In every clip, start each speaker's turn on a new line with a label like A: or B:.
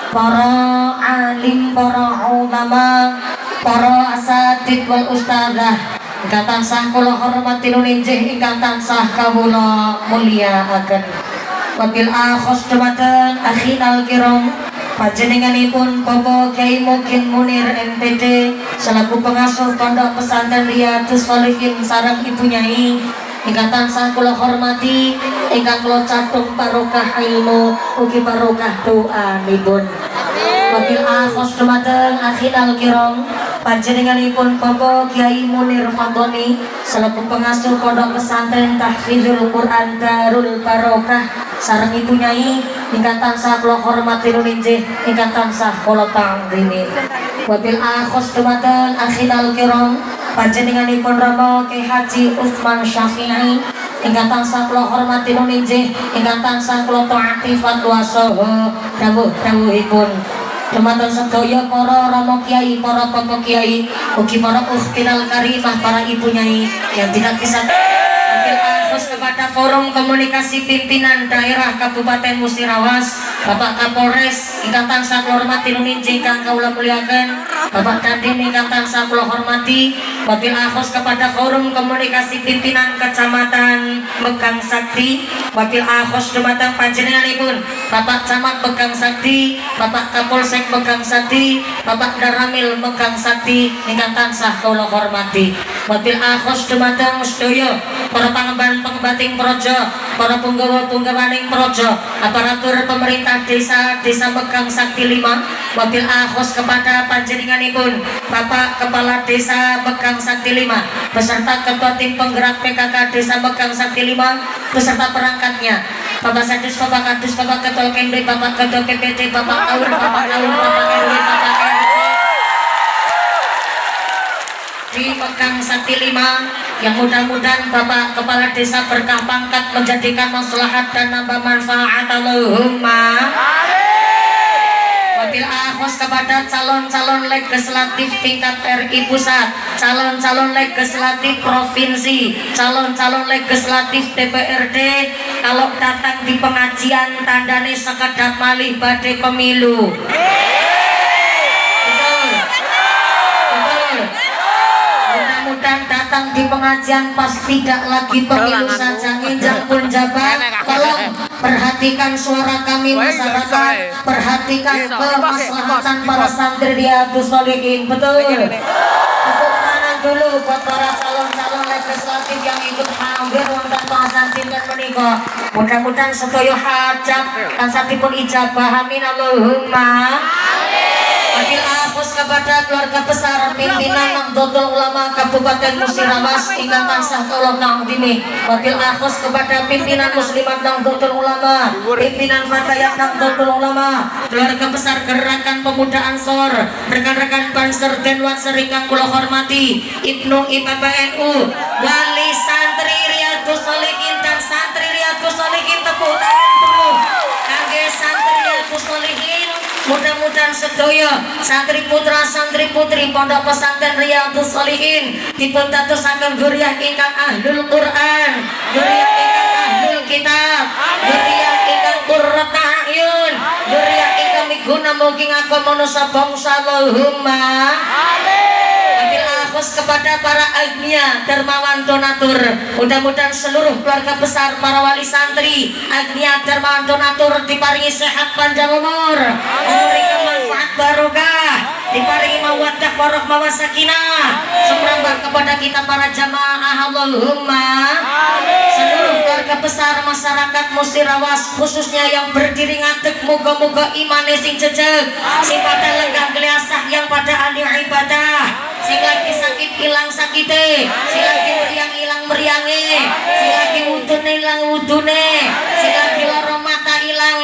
A: para alim, para ulama, para asatid wal ustadzah ingkang tansah kula hormati nuninjih ingkang tansah kawula mulyakaken. Wabil akhos dumateng akhinal kiram panjenenganipun Bapak Kyai Mugin Munir MPD selaku pengasuh Pondok Pesantren Riyadhus Shalihin sareng Ibu Nyai ingkang tansah kula hormati, ingkang kula catung barokah ilmu ugi barokah doanipun. Wabil akhos dumateng akhinal kiram panjenenganipun Bapak Kyai Munir Fadoni selaku pengasuh Pondok Pesantren Tahfidzul Quran Darul Barokah sareng Ibu Nyai ingkang tansah kula hormati nuninjih ingkang tansah kula tanggini. Wabil akhos dumateng akhinal kiram panjenenganipun Rama Kyai Haji Utsman Syafi'i ingkang tansah kula hormati nuninjih ingkang tansah kula taati fatwa saha dawuh-dawuhipun. Dumateng sedaya para Rama Kyai, para Bapak Kyai, ugi para ukhtinal karimah, para Ibu Nyai yang tidak bisa terus kepada Forum Komunikasi Pimpinan Daerah Kabupaten Musirawas, Bapak Kapolres ingkang tansah kula hormati nuninjih ingkang kawula mulyakaken, Bapak Dandim ingkang tansah kula hormati, wabil akhos kepada Forum Komunikasi Pimpinan Kecamatan Megang Sakti, wabil akhos dumateng panjenenganipun Bapak Camat Megang Sakti, Bapak Kapolsek Megang Sakti, Bapak Daramil Megang Sakti ingkang tansah kula hormati. Wabil akhos dumateng sedaya para pengembating projo, para punggawa-punggawaning projo, aparatur pemerintah desa Megang Sakti 5, wabil akhos kepada panjenenganipun Bapak Kepala Desa Megang Sakti 5 beserta Ketua Tim Penggerak PKK Desa Megang Sakti 5 beserta perangkatnya, Bapak Sadis, Bapak Kadus, Bapak Ketua Kemde, Bapak Ketua PPD, Bapak Aur, Bapak Aur, Bapak RW, Bapak RW di Megang Sakti 5 yang mudah-mudahan Bapak Kepala Desa berkah pangkat menjadikan maslahat dan nambah manfaat. Allahumma wabil akhos kepada calon-calon legislatif tingkat RI pusat, calon-calon legislatif provinsi, calon-calon legislatif DPRD, kalau datang di pengajian tandane sekedap malih badhe pemilu. Mudah-mudahan datang di pengajian pas tidak lagi pemilu saja nginjak pun jabat. Tolong perhatikan suara kami masyarakat, perhatikan kemaslahatan para santri Riyadhus Shalihin. Betul. Tepuk tangan dulu buat para calon-calon legislatif yang ikut hadir wonten pengajian dinten menika. Mudah-mudahan sedaya hajat tansahipun ijabah. Amin Allahumma. Wabil akhos kepada keluarga besar pimpinan Nahdlatul Ulama Kabupaten Musirawas ingkang tansah kula tangdimi. Wabil akhos kepada pimpinan Muslimat Nahdlatul Ulama, pimpinan Fatayat Nahdlatul Ulama, keluarga besar Gerakan Pemuda Ansor, rekan-rekan Banser Denwat Serikang kula hormati, Ibnu IPPNU, wali santri Riyadhus Shalihin dan santri Riyadhus Shalihin, tepuk tangan dulu kangge santri Riyadhus Shalihin. Mudah-mudahan sedaya santri putra santri putri Pondok Pesantren Riyadhus Shalihin dipun dadosaken dzurriyyah ingkang ahlul Quran, dzurriyyah ingkang ahlul kitab, dzurriyyah ingkang qurrata a'yun, dzurriyyah ingkang miguna mugi ngagem manusa bangsa. Allahumma amin. Wabil akhos kepada para agnia dermawan donatur, mudah-mudahan seluruh keluarga besar para wali santri agnia dermawan donatur diparingi sehat panjang umur, memberikan manfaat barokah, diparingi mawaddah warahmah wasakinah sumrambah kepada kita para jamaah. Allahumma seluruh keluarga besar masyarakat Musirawas khususnya yang berdiri ngadeg, moga-moga imane sing jejeg, sing pada lenggah geliasah, yang pada ahli ibadah, sing lagi sakit hilang sakite, sing lagi meriang hilang meriange, sing lagi wudune hilang wudune, sing lagi lara mata hilang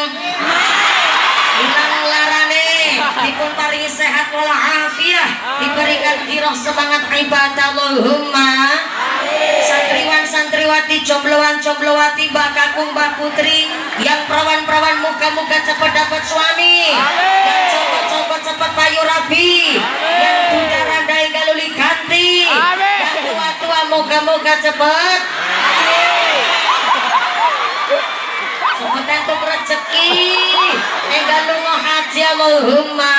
A: larane, dipun paringi sehat walafiat, diberikan giroh semangat ibadah. Allahumma santriwan santriwati, jombloan jomblowati, mbak kakung mbak putri, yang perawan-perawan moga-moga cepat dapat suami, yang copot-copot cepat payu rabi, yang duda randai galuli ganti, yang tua-tua moga-moga cepat cepat untuk rezeki, enggal lunga haji. Allahumma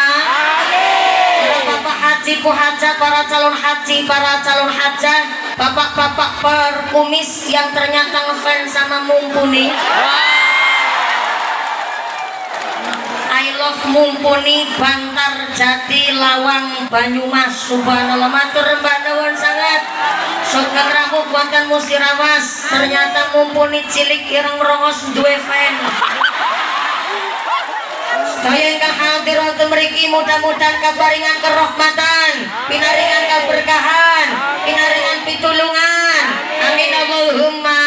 A: para bapak haji puhaja, para calon haji, para calon haja, bapak-bapak perkumis yang ternyata ngefans sama Mumpuni. I love Mumpuni, Bantar, Jati, Lawang, Banyumas. Subhanallah, matur mbak nuwun sangat. Sugeng rawuh wonten Musirawas. Ternyata Mumpuni cilik ireng rongos duwe fan. Sedaya ingkang hadir wonten mriki mudah-mudahan kaparingan kerahmatan, pinaringan keberkahan, pinaringan pitulungan. Amin Allahumma.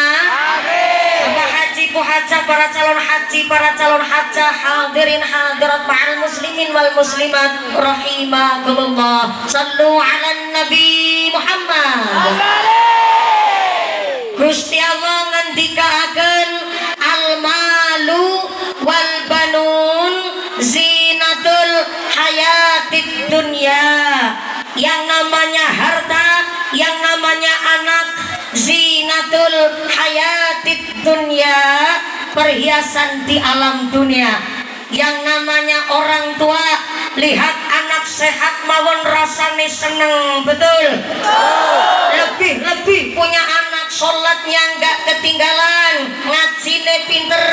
A: Bapak haji puhaja, para calon haji, para calon haja, hadirin hadirat ma'al muslimin wal muslimat rahimakumullah. Sallu ala nabi Muhammad. Gusti Allah ngendikaaken al malu wal banun zinatul hayatid dunya. Yang namanya harta, yang namanya anak, zinatul hayatid dunya, perhiasan di alam dunia. Yang namanya orang tua, lihat anak sehat mawon rasane seneng, betul? Lebih punya anak sholatnya nggak ketinggalan, ngajine pinter,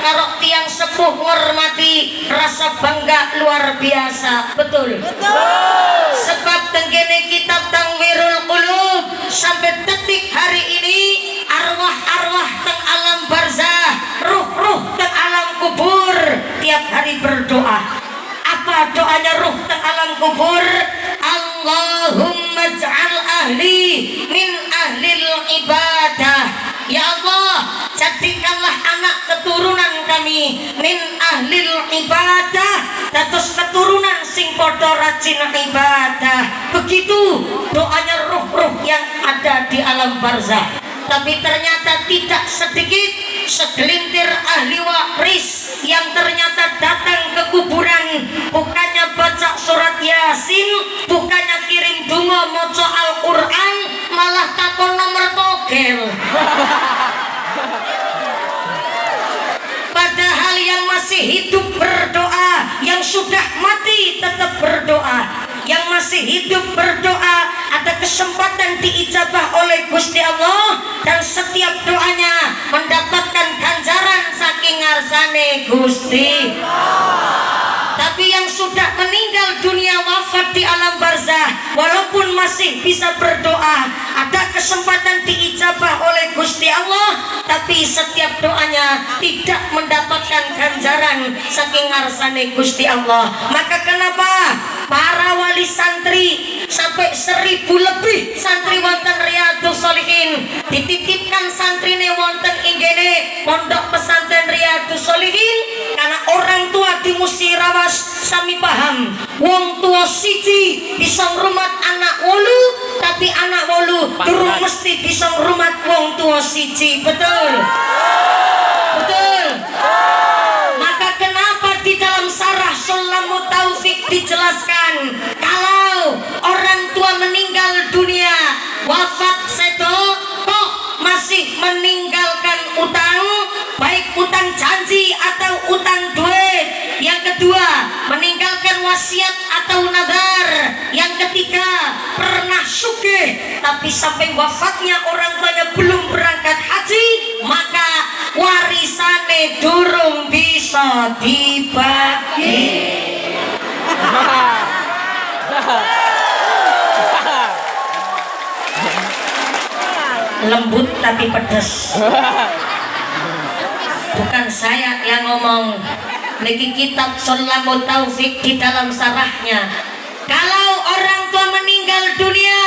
A: karo tiang sepuh ngormati, rasa bangga luar biasa, betul? Sebab tenggene kitab Tanwirul Qulub sampai detik hari ini arwah-arwah teng alam barzah, ruh-ruh teng alam kubur tiap hari berdoa. Apa doanya ruh teng alam kubur? Allahumma ij'al ahli min ahlil ibadah. Ya Allah, jadikanlah anak keturunan kami min ahlil ibadah, dados keturunan sing padha rajin ibadah. Begitu doanya ruh-ruh yang ada di alam barzah. Tapi ternyata tidak sedikit segelintir ahli waris yang ternyata datang ke kuburan, bukannya baca surat Yasin, bukannya kirim donga maca Al-Qur'an, malah takon nomor togel. Padahal yang masih hidup berdoa, yang sudah mati tetap berdoa. Yang masih hidup berdoa, ada kesempatan diijabah oleh Gusti Allah, dan setiap doanya mendapatkan ganjaran saking ngarsane Gusti. Tapi yang sudah meninggal dunia, wafat di alam barzah, walaupun masih bisa berdoa, ada kesempatan diijabah oleh Gusti Allah, tapi setiap doanya tidak mendapatkan ganjaran saking ngarsane Gusti Allah. Maka kenapa para wali santri sampai 1000 lebih santri wonten Riyadhus Shalihin dititipkan santrine wonten inggene pondok pesantren Riyadhus Shalihin? Karena orang tua di Musirawas sami paham, wong tua siji bisa ngrumat anak wolu, tapi anak wolu durung mesti bisa ngrumat wong tua siji, betul? Betul. Maka kenapa di dalam Sarah Sulamut Taufik dijelaskan kalau orang tua meninggal dunia, wafat sedo, kok masih meninggalkan utang, baik utang janji atau utang duit. Yang kedua, meninggalkan wasiat atau nazar. Yang ketiga, pernah sugih tapi sampai wafatnya orang tuanya belum berangkat haji, maka warisane durung bisa dibagi. Lembut tapi pedas. Bukan saya yang ngomong, lagi kitab Sulamut Taufik di dalam sarahnya. Kalau orang tua meninggal dunia,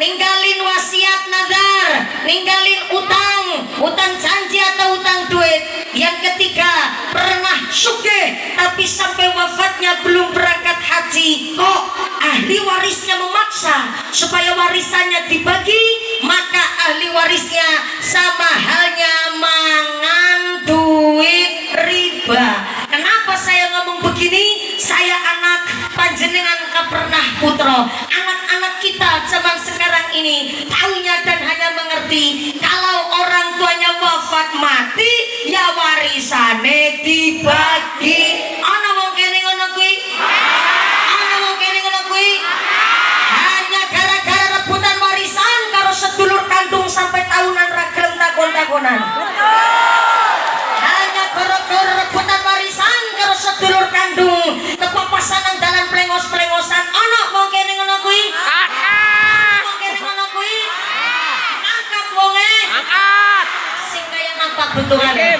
A: ninggalin wasiat nazar, ninggalin utang janji atau utang duit. Yang ketiga, pernah sugih tapi sampai wafatnya belum berangkat haji, kok ahli warisnya memaksa supaya warisannya dibagi, maka ahli warisnya sama halnya mangan duit riba. Kenapa saya ngomong begini? Saya anak panjenengan pernah putra. Anak-anak kita zaman sekarang ini tahunya dan hanya mengerti kalau orang tuanya wafat mati, ya warisane dibagi. Ana wong kene ngono kuwi tahunan. Hanya gara-gara rebutan warisan karo sedulur kandung kepapasan nang dalan plengos-plengosan ana wong kene ngono kuwi. Wong kene ngono kuwi. Angkat wonge. Angkat. Sing kaya nampak bentungane.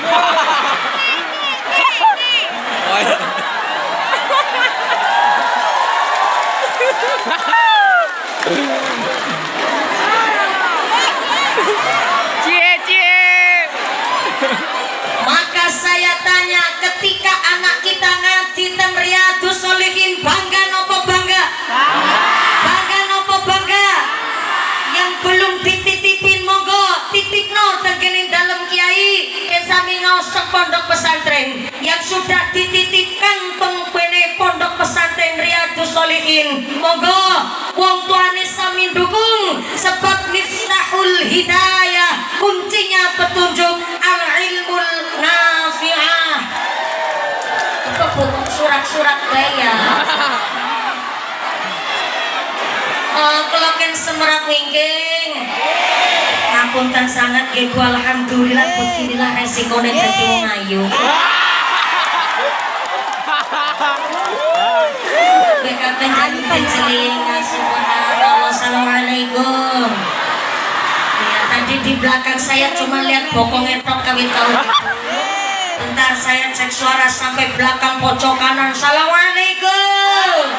A: Maka saya tanya, ketika anak kita ngaji ten Riyadhus Shalihin, bangga nopo bangga? Bangga nopo bangga? Yang belum dititipin monggo titipno tengene dalem kiai kesami ngaosok pondok pesantren. Yang sudah dititipkan tengene pondok pesantren Riyadhus Shalihin, monggo wong tuane sami dukung, sebab miftahul hidayah, kuncinya petunjuk al ilmul nafi'ah. Kebutuh surat-surat ya. Keloken semerak wingking. Ngapunten sangat ibu, alhamdulillah beginilah resikone dadi wong ayu. Bekaten janten celing, subhanallah, assalamualaikum. Ya, tadi di belakang saya cuma lihat bokongnya tok kawin tahu. Bentar saya cek suara sampai belakang pojok kanan. Assalamualaikum.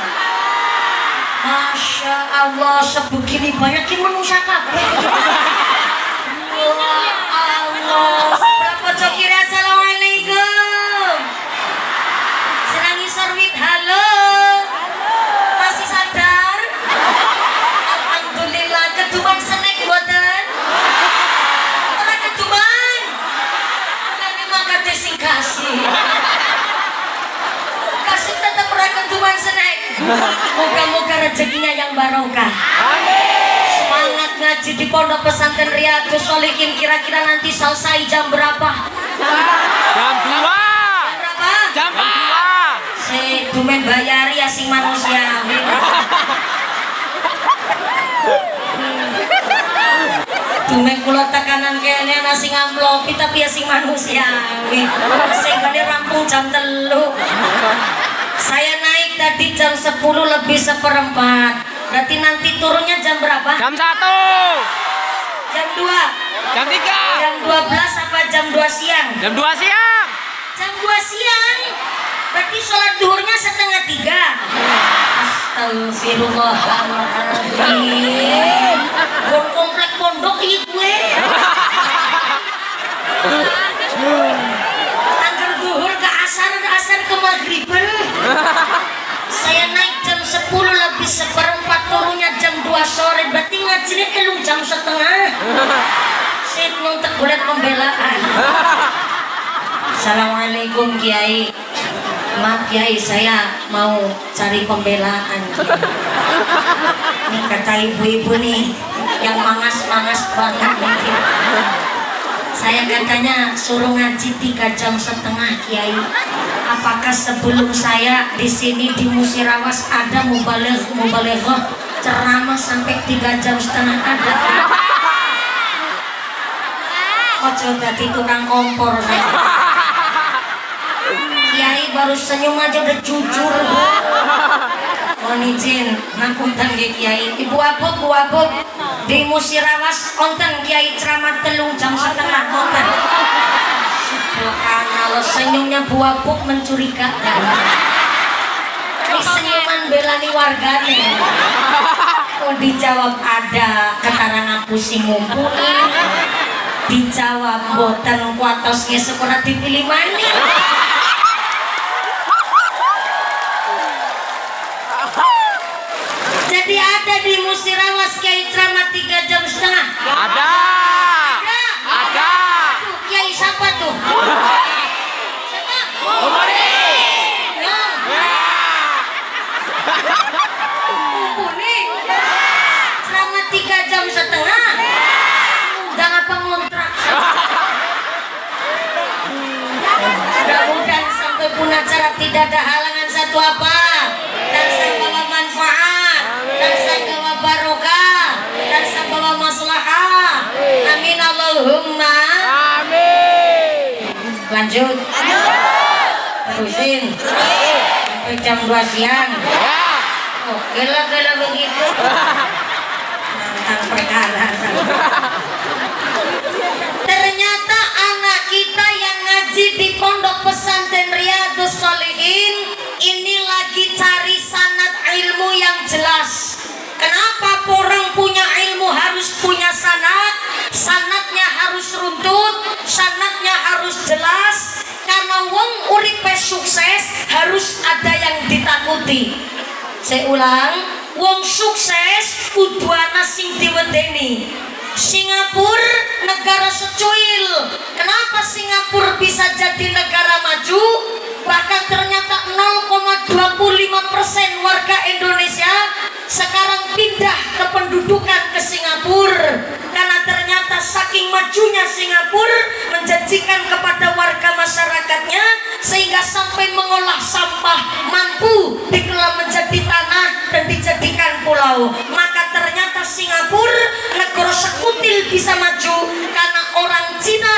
A: Masya Allah, sebegini banyak yang manusia kabeh. Ya Allah, sebelah pojok kiri. Assalamualaikum. Senangi sorwit, halo. Masih sadar? Alhamdulillah, keduman snack boten. Ora keduman. Ngene mangga sing kasih. Kasih tetap ora keduman snack. Moga-moga rezekinya yang barokah. Amin. Semangat ngaji di pondok pesantren Riyadhus Shalihin. Kira-kira nanti selesai jam berapa?
B: Jam 2.
A: Jam berapa?
B: Jam 2.
A: Si dumen bayari ya sing manusiawi. Dumen kula tekanan kene ana sing amplopi tapi ya sing manusiawi. Sing kene rampung jam 3. Saya naik tadi jam 10 lebih 1/4. Berarti nanti turunnya jam berapa?
B: Jam 1.
A: Jam 2.
B: Jam 3.
A: Jam 12 apa jam 2 siang?
B: Jam 2 siang.
A: Jam 2 siang. Berarti sholat duhurnya 2:30. Astagfirullahaladzim. Bon komplek pondok iki gue. Angger duhur ke asar ke maghriban. Saya naik jam 10 lebih 1/4, turunnya jam 2 sore. Berarti ngajinya elung jam 1:30. Saya nonton bulan pembelaan. Assalamualaikum Kiai. Maaf Kiai, saya mau cari pembelaan. Ini kata ibu-ibu nih yang mangas-mangas banget nih. Saya katanya suruh ngaji 3,5 jam Kiai. Apakah sebelum saya di sini di Musirawas ada mubalighah ceramah sampai 3,5 jam ada? Ojo dadi tukang kompor saya. Kiai baru senyum aja udah jujur. Mohon izin ngapunten nggih Kiai. Ibu Abub di Musirawas konten Kiai ceramah 3,5 jam konten. Subhanallah, senyumnya Bu Abub mencurigakan. Ini senyuman belani wargane. Oh, dijawab ada keterangan pusing ngumpulin. Dijawab boten kuatosnya sekolah dipilih maning. Jadi ada di Musirawas Kiai ceramah 3,5 jam.
B: Ada.
A: Tuh, Kiai siapa tuh? Siapa? Kuning. Ceramah 3,5 jam. Jangan apa ngontrak. Mudah-mudahan sampai pun acara tidak ada halangan satu apa. Dan saya bawa manfaat. Dan saya bawa barokah. Dan saya bawa maslahah. Amin Allahumma. Lanjut. Terusin. Sampai jam 2 siang.
B: Ya.
A: Oh, gila begitu. Nantang perkara. Ternyata anak kita yang ngaji di Pondok Pesantren Riyadhus Shalihin ini lagi cari sanad ilmu yang jelas. Kenapa orang punya ilmu harus punya sanad? Sanadnya harus runtut, sanadnya harus jelas. Karena wong uripe sukses harus ada yang ditakuti. Saya ulang, wong sukses kudu ana sing diwedeni. Singapura negara secuil. Kenapa Singapura bisa jadi negara maju? Bahkan ternyata 0,25% warga Indonesia sekarang pindah kependudukan ke Singapura. Karena ternyata saking majunya Singapura menjanjikan kepada warga masyarakatnya sehingga sampai mengolah sampah mampu dikelola menjadi tanah dan dijadikan pulau. Maka ternyata Singapura negara sekutil bisa maju karena orang Cina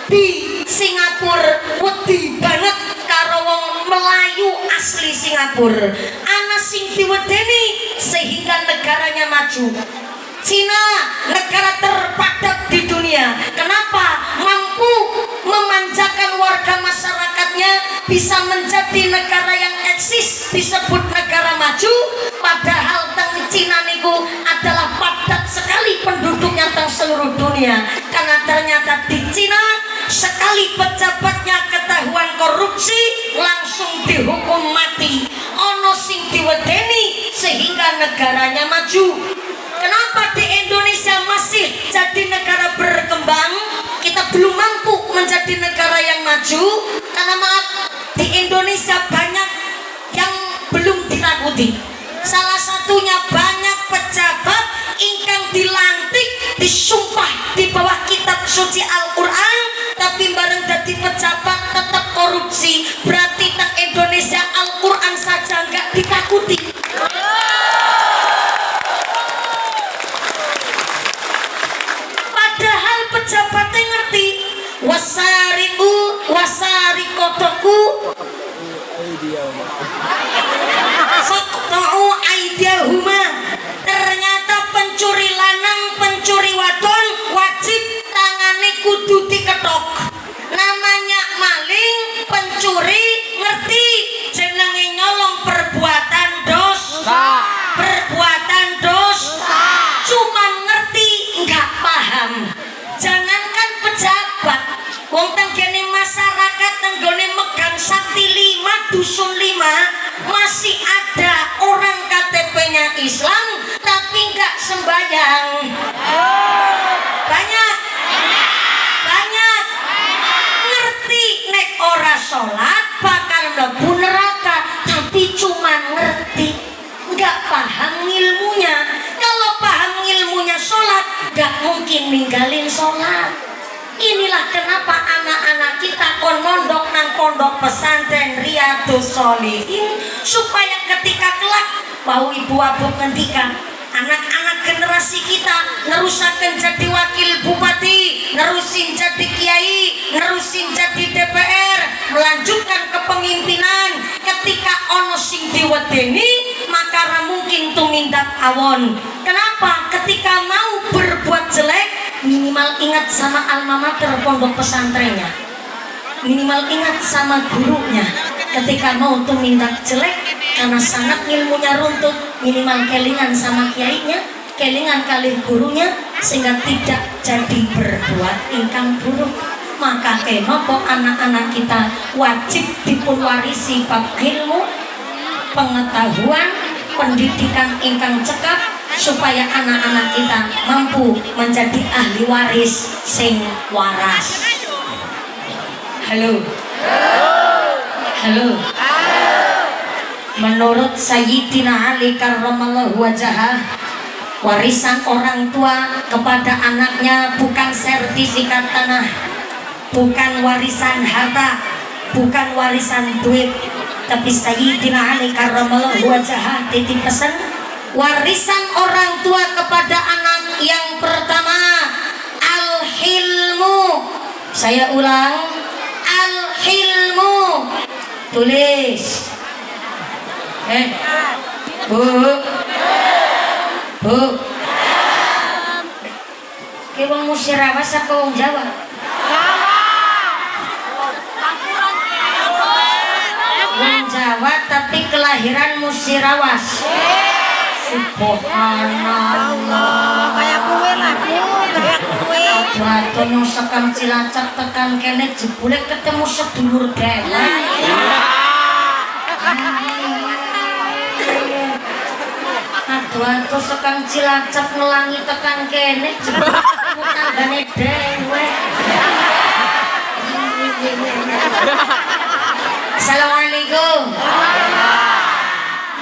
A: di Singapura wedi banget karo wong Melayu asli Singapura. Ana sing diwedeni sehingga negaranya maju. Cina negara terpadat di dunia. Kenapa? Mampu memanjakan warga masyarakatnya, bisa menjadi negara yang eksis disebut negara maju. Padahal teng Cina niku adalah padat sekali penduduknya teng seluruh dunia. Karena ternyata di Cina sekali pejabatnya ketahuan korupsi langsung dihukum mati. Ono sing diwedeni sehingga negaranya maju. Kenapa di Indonesia masih jadi negara berkembang? Kita belum mampu menjadi negara yang maju karena maaf, di Indonesia banyak yang belum ditakuti. Salah satunya banyak pejabat ingkang dilantik disumpah di bawah kitab suci Al-Quran, tapi bareng dadi pejabat tetap korupsi. Berarti teng Indonesia Al-Quran saja nggak ditakuti. Padahal pejabatnya ngerti wasariku wasarikotoku faqta'u aydiyahuma. Ternyata pencuri lanang pencuri wadon wajib tangane kudu diketok. Namanya maling pencuri ngerti jenenge nyolong perbuatan dosa. Perbuatan dosa cuman ngerti nggak paham. Jangankan pejabat, wong tenggene masyarakat tenggone megang sakti 5 dusun 5 masih ada orang KTP-nya Islam tapi nggak sembahyang. Banyak ngerti nek ora sholat bakal mlebu neraka, tapi cuma ngerti nggak paham ilmunya. Kalau paham ilmunya sholat nggak mungkin ninggalin sholat. Inilah kenapa anak-anak kita kon mondok nang Pondok Pesantren Riyadhus Shalihin supaya ketika kelak bau ibu abuk ngendikan anak-anak generasi kita nerusakan jadi wakil bupati, nerusin jadi kiai, nerusin jadi DPR, melanjutkan kepemimpinan. Ketika ono sing diwedeni maka ra mungkin tumindak awon. Kenapa? Ketika mau berbuat jelek minimal ingat sama alma mater pondok pesantrennya, minimal ingat sama gurunya. Ketika mau tumindak jelek karena sangat ilmunya runtut, minimal kelingan sama kiainya, kelingan kali gurunya, sehingga tidak jadi berbuat ingkang buruk. Maka kenapa anak-anak kita wajib dipunwarisi bab ilmu, pengetahuan, pendidikan ingkang cekap, supaya anak-anak kita mampu menjadi ahli waris sing waras. Halo. Halo. Menurut Sayyidina Ali karramallahu wajhah, warisan orang tua kepada anaknya bukan sertifikat tanah, bukan warisan harta, bukan warisan duit, tapi Sayyidina Ali karramallahu wajhah titip pesan warisan orang tua kepada anak yang pertama al-hilmu. Saya ulang, al hilmu. Tulis. Bu. Bu. Ki wong Musirawas apa wong Jawa? Wong Jawa tapi kelahiran Musirawas. Subhanallah.
C: Kayak kue lah, kayak kue.
A: Aduh nyong sekam Cilacap tekan kene jebule ketemu sedulur dewek. Aduh sekam Cilacap ngelangi tekan kene jebule ketemu tanggane dewek. Assalamualaikum.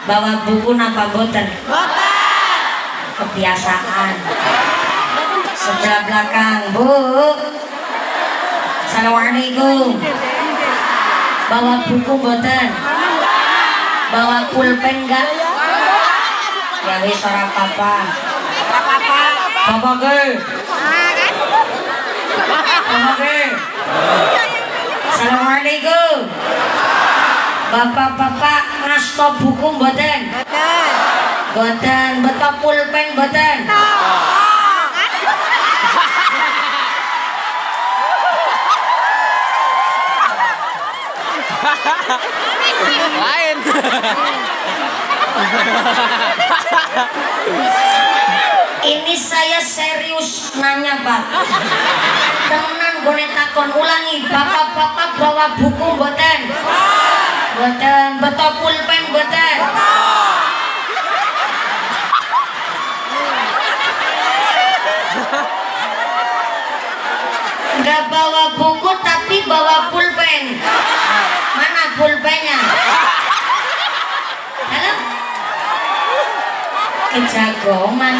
A: Bawa buku napa boten? Kebiasaan. Sebelah belakang, Bu. Assalamualaikum. Bawa buku boten? Bawa pulpen enggak? Ya wis ora apa-apa. Bapak ge. Bapak ge. Assalamualaikum. Bapak-bapak ngasto buku mboten? Mboten. Beto pulpen mboten?
B: Lain.
A: Ini saya serius nanya, Pak. Temenan gue takon ulangi. Bapak-bapak bawa buku mboten? Mboten. Beto pulpen mboten? Nggak bawa buku tapi bawa pulpen. Mana pulpennya? Halo? Kejagongan.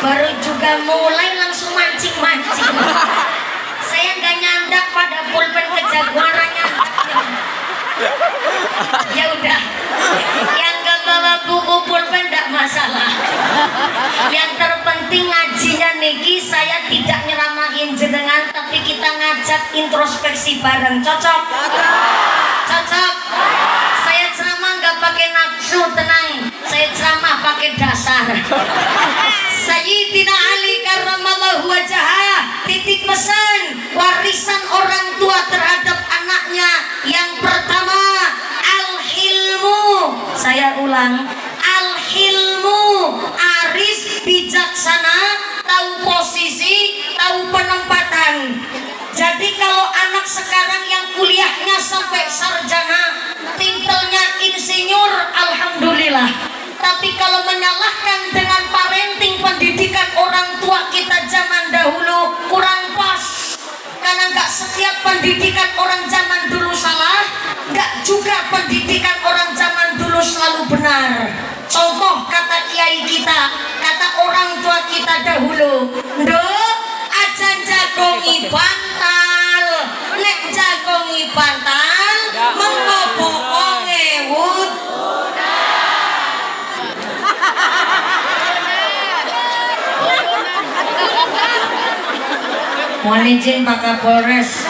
A: Baru juga mulai langsung mancing-mancing. Saya nggak nyandak pada pulpen kejagoan nyandaknya. Ya udah, yang nggak bawa buku pulpen nggak masalah. Yang terpenting ngajinya niki saya tidak nyeramahin jenengan, tapi kita ngajak introspeksi bareng. Cocok? Cocok. Saya ceramah nggak pakai nafsu, tenang. Saya ceramah pakai dasar. Sayyidina Ali karramallahu wajhah titip pesan warisan orang tua terhadap anaknya. Yang pertama, al-hilmu. Saya ulang, al-hilmu, arif, bijaksana, tahu posisi, tahu penempatan. Jadi kalau anak sekarang yang kuliahnya sampai sarjana, titelnya insinyur, alhamdulillah. Tapi kalau menyalahkan dengan parenting pendidikan orang tua kita zaman dahulu kurang pas. Karena nggak setiap pendidikan orang zaman dulu salah, nggak juga pendidikan orang zaman dulu selalu benar. Contoh kata kiai kita, kata orang tua kita dahulu, nduk ajan jagongi bantal, nek jagongi bantal, mengko pokok ngewut. Mohon izin Pak Kapolres.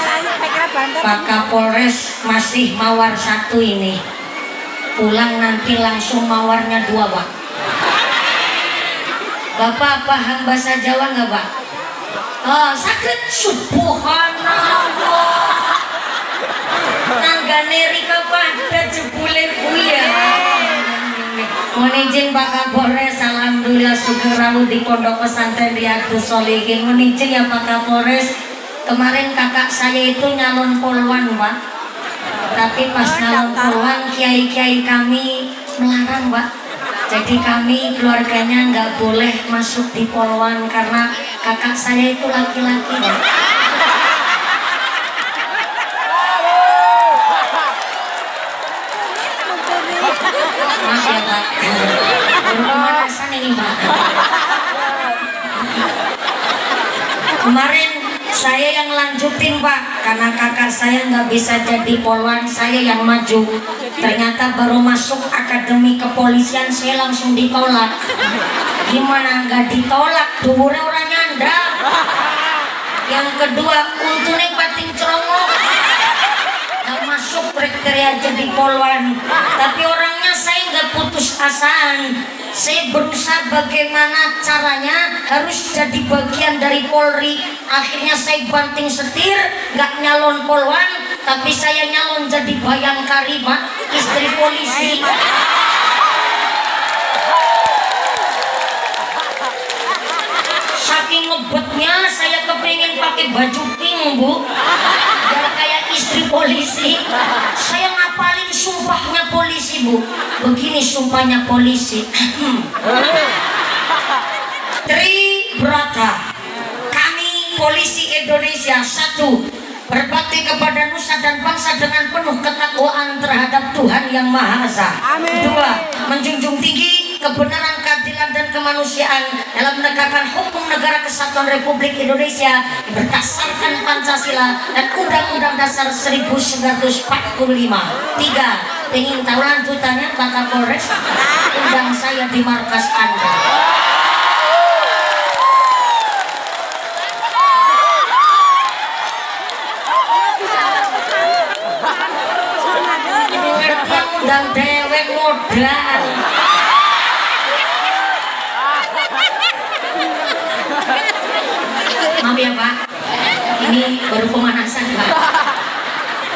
A: Pak Kapolres masih mawar satu ini. Pulang nanti langsung mawarnya 2, Pak. Bapak paham bahasa Jawa nggak, Pak? Oh, sakit. Subhanallah. Nanggane rika pada jebule kuya. Mohon izin Pak Kapolres, alhamdulillah sugeng rawuh di Pondok Pesantren Riyadhus Sholihin. Mohon izin ya Pak Kapolres, kemarin kakak saya itu nyalon polwan, Pak. Tapi pas nyalon polwan, kiai-kiai kami melarang, Pak. Jadi kami keluarganya nggak boleh masuk di polwan karena kakak saya itu laki-laki, Pak. Maaf ya Pak, baru pemanasan ini Pak. Kemarin saya yang lanjutin Pak, karena kakak saya nggak bisa jadi polwan, saya yang maju. Ternyata baru masuk akademi kepolisian saya langsung ditolak. Gimana nggak ditolak? Dhuwure ora nyandra. Yang kedua, untune pating cerongok. Nggak masuk kriteria jadi polwan. Tapi orangnya saya nggak putus asaan. Saya berusaha bagaimana caranya harus jadi bagian dari Polri. Akhirnya saya banting setir, nggak nyalon polwan, tapi saya nyalon jadi Bayangkari, Mak, istri polisi. Saking ngebetnya saya kepingin pakai baju pink, Bu, biar kayak istri polisi. Saya ngapalin sumpahnya polisi, Bu. Begini sumpahnya polisi. Tribrata, kami polisi Indonesia, 1. Berbakti kepada nusa dan bangsa dengan penuh ketakwaan terhadap Tuhan Yang Maha Esa. 2. Menjunjung tinggi kebenaran, keadilan dan kemanusiaan dalam menegakkan hukum negara kesatuan Republik Indonesia berdasarkan Pancasila dan Undang-Undang Dasar 1945. 3. Pengen tahu lanjutannya Pak Kapolres? Undang saya di markas Anda. Undang dewek modal. Maaf ya Pak, ini baru pemanasan Pak.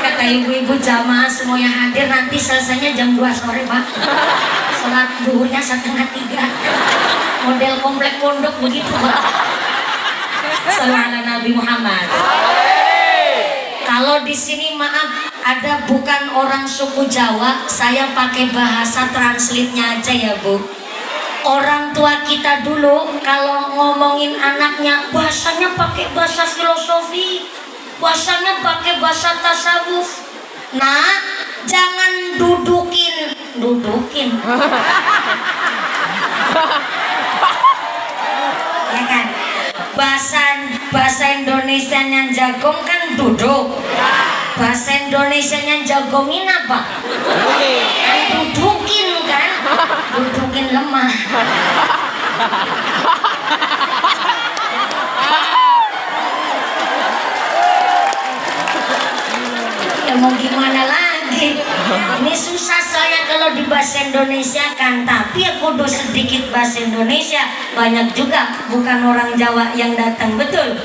A: Kata ibu-ibu jamaah semuanya hadir, nanti selesainya jam 2 sore Pak. Sholat duhurnya 2:30. Model komplek pondok begitu Pak. Sallallahu Nabi Muhammad. Kalau di sini maaf, ada bukan orang suku Jawa, saya pakai bahasa translate-nya aja ya Bu. Orang tua kita dulu kalau ngomongin anaknya bahasanya pakai bahasa filosofi, bahasanya pakai bahasa tasawuf. Nah, jangan dudukin. Ya kan? Bahasa Indonesia yang jagong kan duduk. Bahasa Indonesia yang jagongin apa? Kan dudukin kan? Dudukin lemah. Ya mau gimana lagi? Ini susah saya kalau di bahasa Indonesia kan. Tapi ya kudu sedikit bahasa Indonesia. Banyak juga bukan orang Jawa yang datang, betul?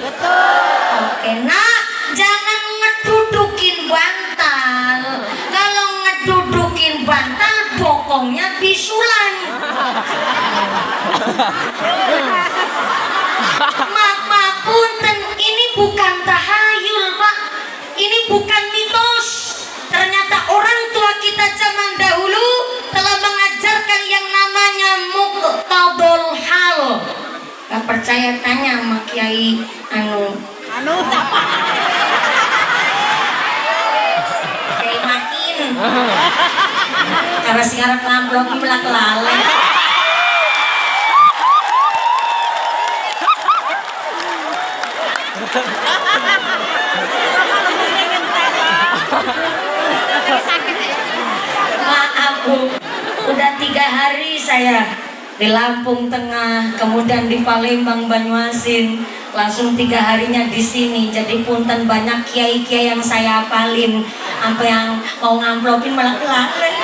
A: Oke, nah jangan ngedudukin bantal. Kalau ngedudukin bantal bokongnya bisulan. Maaf punten, ini bukan tahayul Pak. Ini bukan mitos. Ternyata orang tua kita zaman dahulu telah mengajarkan yang namanya muqtadul hal. Gak percaya tanya sama Kiai anu apa? Kiai Makin. Karena sekarang ngamplok belak lale. Maaf Bu, udah 3 hari saya di Lampung Tengah, kemudian di Palembang, Banyuasin, langsung 3 harinya di sini. Jadi punten banyak kiai-kiai yang saya apalin, sampai yang mau ngamplopin malah kelalen.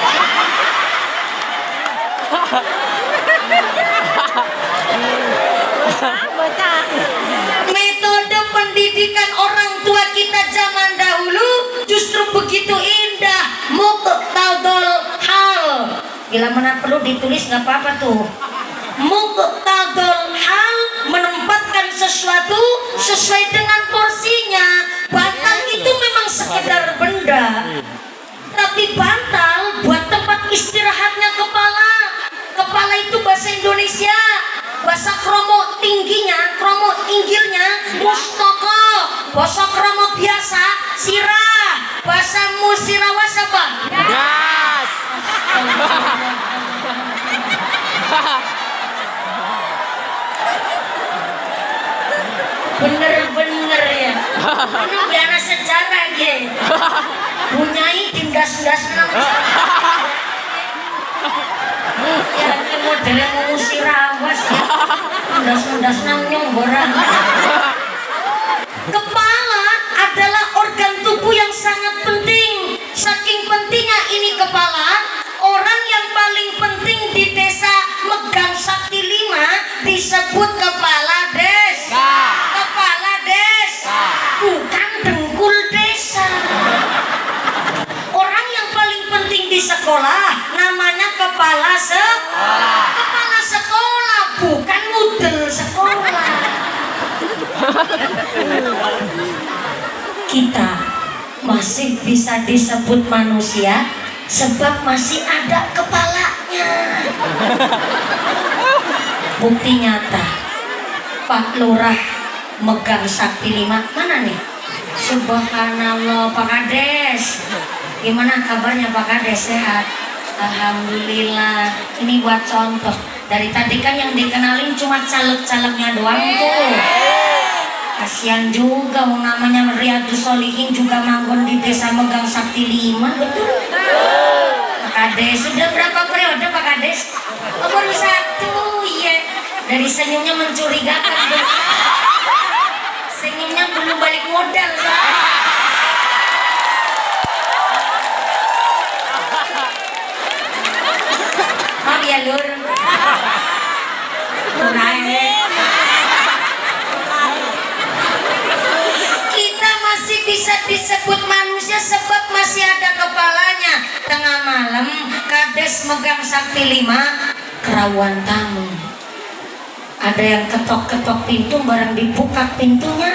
A: Metode pendidikan orang tua kita zaman dahulu justru begitu indah, muqtadul hal. Bila mana perlu ditulis nggak apa-apa tuh. Muqtadul hal, menempatkan sesuatu sesuai dengan porsinya. Bantal itu memang sekedar benda, tapi bantal buat tempat istirahatnya kepala. Kepala itu bahasa Indonesia, bahasa kromo tingginya, kromo inggilnya mustoko, bahasa kromo biasa sirah, bahasa musirawas apa?
B: Gas.
A: Bener-bener ya. Ini biara sejarah ye. Bunyai tindas-das nang. Ya ini modelnya mengusir awas ya. Tindas-das nang nyonggoran. Kepala adalah organ tubuh yang sangat penting. Saking pentingnya ini kepala, orang yang paling penting di desa megang sakti 5 disebut kepala desa. Kepala desa, bukan dengkul desa. Orang yang paling penting di sekolah namanya kepala sekolah. Kepala sekolah, bukan mudel sekolah. Kita masih bisa disebut manusia sebab masih ada kepalanya. Bukti nyata, Pak Lurah megang sakti 5. Mana nih? Subhanallah, Pak Kades. Gimana kabarnya Pak Kades? Sehat? Alhamdulillah. Ini buat contoh. Dari tadi kan yang dikenalin cuma caleg-calegnya doang tuh. Kasihan juga, namanya Riyadus Sholihin juga manggon di desa megang sakti 5, betul? Pak Kades, sudah berapa periode Pak Kades? Oh, baru 1, iya. Dari senyumnya mencurigakan. Senyumnya belum balik modal. Maaf ya Lur. Kita masih bisa disebut manusia sebab masih ada kepalanya. Tengah malam Kades megang sakti 5, kerawan tamu. Ada yang ketok-ketok pintu, barang dibuka pintunya,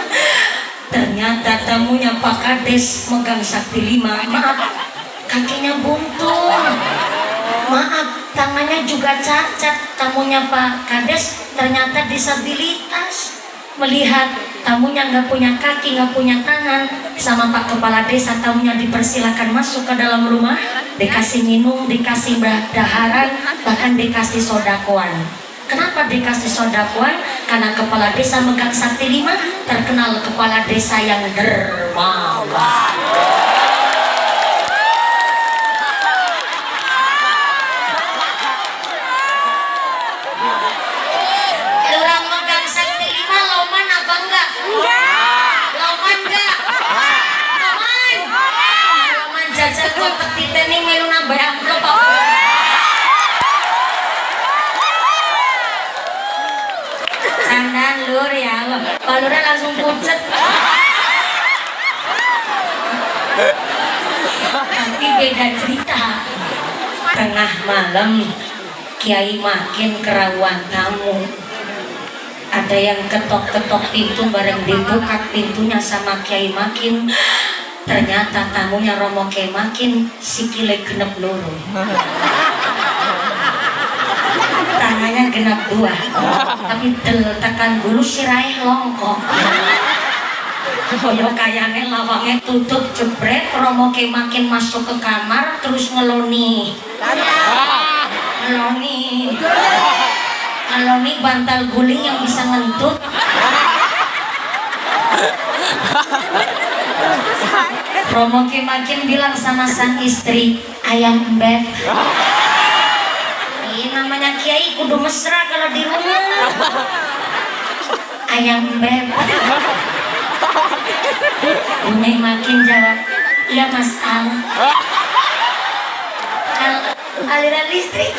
A: ternyata tamunya Pak Kades megang sakti 5. Maaf, kakinya buntung. Maaf, tangannya juga cacat. Tamunya Pak Kades ternyata disabilitas. Melihat tamunya nggak punya kaki, nggak punya tangan, sama Pak Kepala Desa, tamunya dipersilakan masuk ke dalam rumah, dikasih minum, dikasih daharan, bahkan dikasih sodakoan. Kenapa dikasih sodakoan? Karena Kepala Desa megang sakti 5 terkenal Kepala Desa yang dermawan. Orang megang sakti 5 loman apa enggak? Loman enggak? Loman jajal kotak titening melu nambah amplop apa? Candaan Lur ya, Pak Lurah langsung pucet. Tapi beda cerita. Tengah malam Kiai makin kerawan tamu. Ada yang ketok-ketok pintu, bareng dibuka pintunya sama Kiai makin. Ternyata tamunya Romo Kiai makin sikile genep loro. Tangannya genap 2, tapi del tekan dulu sirahe longkok. Koyo kayane lawangnya tutup jebret, Romo Kiai makin masuk ke kamar terus ngeloni bantal guling yang bisa ngentut. Romo Kiai makin bilang sama sang istri, ayam beb. Ini namanya Kiai kudu mesra kalau di rumah. Ayam beb. Bunyi makin jawab, iya Mas Al. Aliran listrik.